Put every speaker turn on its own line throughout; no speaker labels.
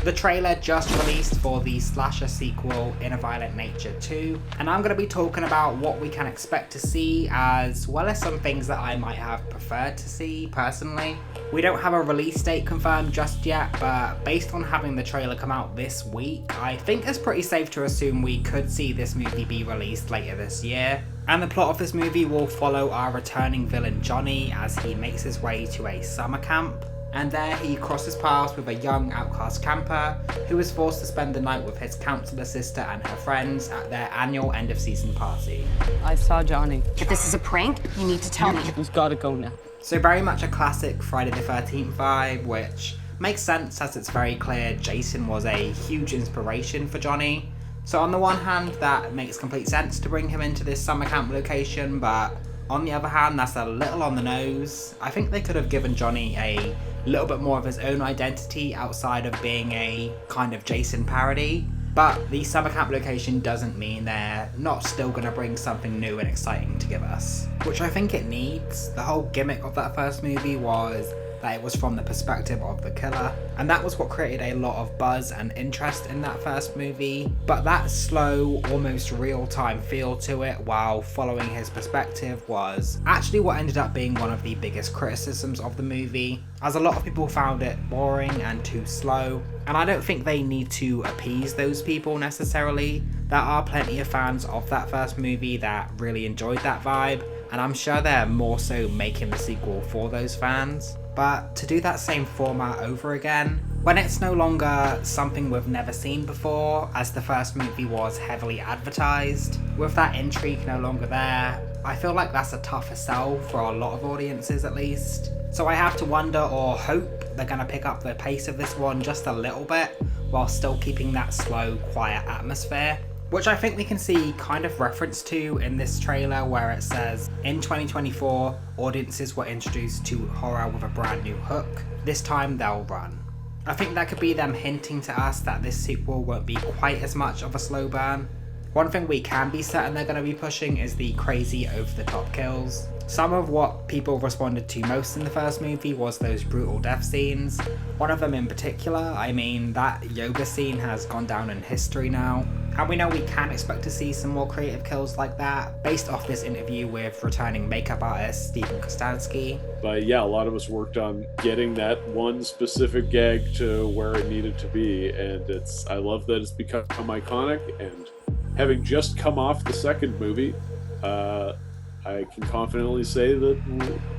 The trailer just released for the slasher sequel In a Violent Nature 2, and I'm going to be talking about what we can expect to see as well as some things that I might have preferred to see personally. We don't have a release date confirmed just yet, but based on having the trailer come out this week, I think it's pretty safe to assume we could see this movie be released later this year. And the plot of this movie will follow our returning villain Johnny as he makes his way to a summer camp. And there he crosses paths with a young outcast camper who is forced to spend the night with his counselor sister and her friends at their annual end of season party.
I saw Johnny.
If this is a prank, you need to tell me.
He's gotta go now.
So very much a classic Friday the 13th vibe, which makes sense as it's very clear Jason was a huge inspiration for Johnny. So on the one hand, that makes complete sense to bring him into this summer camp location, but on the other hand, that's a little on the nose. I think they could have given Johnny a little bit more of his own identity outside of being a kind of Jason parody. But the summer camp location doesn't mean they're not still going to bring something new and exciting to give us, which I think it needs. The whole gimmick of that first movie was that it was from the perspective of the killer, and that was what created a lot of buzz and interest in that first movie. But that slow, almost real-time feel to it while following his perspective was actually what ended up being one of the biggest criticisms of the movie, as a lot of people found it boring and too slow, and I don't think they need to appease those people necessarily. There are plenty of fans of that first movie that really enjoyed that vibe, and I'm sure they're more so making the sequel for those fans. But to do that same format over again, when it's no longer something we've never seen before, as the first movie was heavily advertised, with that intrigue no longer there, I feel like that's a tougher sell for a lot of audiences at least. So I have to wonder or hope they're going to pick up the pace of this one just a little bit, while still keeping that slow, quiet atmosphere. Which I think we can see kind of reference to in this trailer where it says, in 2024, audiences were introduced to horror with a brand new hook. This time they'll run. I think that could be them hinting to us that this sequel won't be quite as much of a slow burn. One thing we can be certain they're going to be pushing is the crazy over-the-top kills. Some of what people responded to most in the first movie was those brutal death scenes. One of them in particular, I mean, that yoga scene has gone down in history now. And we know we can expect to see some more creative kills like that, based off this interview with returning makeup artist Stephen Kostanski.
But yeah, a lot of us worked on getting that one specific gag to where it needed to be, and I love that it's become iconic, and having just come off the second movie, I can confidently say that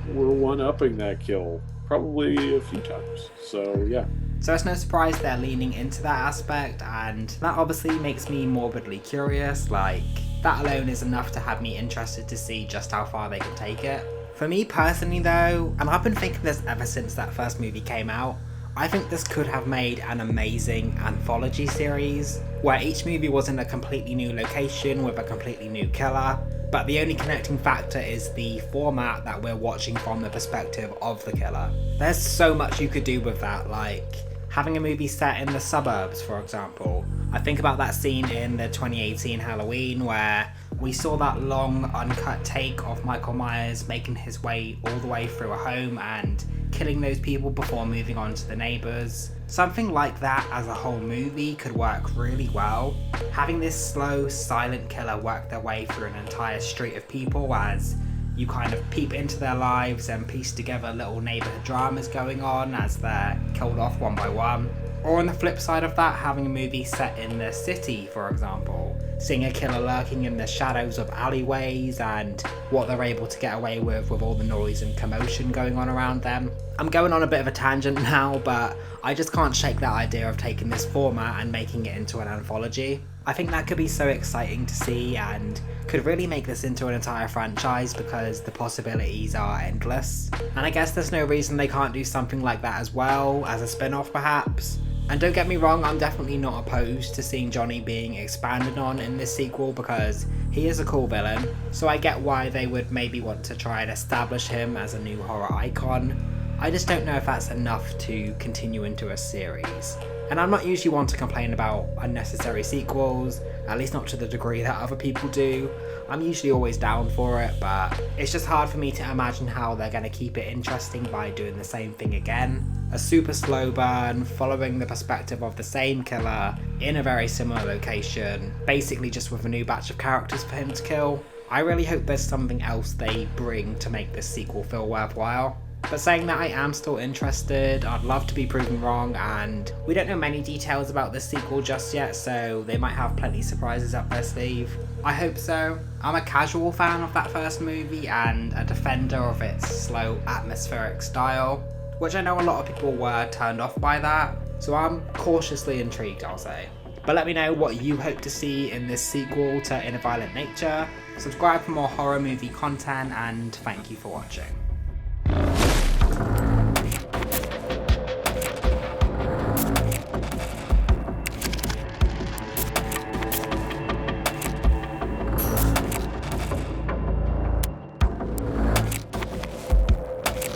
we're one-upping that kill probably a few times. So yeah.
So it's no surprise they're leaning into that aspect, and that obviously makes me morbidly curious. Like, that alone is enough to have me interested to see just how far they can take it. For me personally though, and I've been thinking this ever since that first movie came out, I think this could have made an amazing anthology series, where each movie was in a completely new location with a completely new killer, but the only connecting factor is the format that we're watching from the perspective of the killer. There's so much you could do with that, like having a movie set in the suburbs, for example. I think about that scene in the 2018 Halloween where we saw that long uncut take of Michael Myers making his way all the way through a home and killing those people before moving on to the neighbours. Something like that as a whole movie could work really well. Having this slow, silent killer work their way through an entire street of people as you kind of peep into their lives and piece together little neighbourhood dramas going on as they're killed off one by one. Or on the flip side of that, having a movie set in the city, for example, seeing a killer lurking in the shadows of alleyways and what they're able to get away with all the noise and commotion going on around them. I'm going on a bit of a tangent now, but I just can't shake that idea of taking this format and making it into an anthology. I think that could be so exciting to see and could really make this into an entire franchise because the possibilities are endless. And I guess there's no reason they can't do something like that as well, as a spin-off perhaps. And don't get me wrong, I'm definitely not opposed to seeing Johnny being expanded on in this sequel because he is a cool villain, so I get why they would maybe want to try and establish him as a new horror icon. I just don't know if that's enough to continue into a series. And I'm not usually one to complain about unnecessary sequels, at least not to the degree that other people do. I'm usually always down for it, but it's just hard for me to imagine how they're going to keep it interesting by doing the same thing again. A super slow burn, following the perspective of the same killer in a very similar location, basically just with a new batch of characters for him to kill. I really hope there's something else they bring to make this sequel feel worthwhile. But saying that, I am still interested. I'd love to be proven wrong, and we don't know many details about this sequel just yet, so they might have plenty of surprises up their sleeve. I hope so. I'm a casual fan of that first movie and a defender of its slow, atmospheric style, which I know a lot of people were turned off by that, so I'm cautiously intrigued, I'll say. But let me know what you hope to see in this sequel to In a Violent Nature. Subscribe for more horror movie content, and thank you for watching.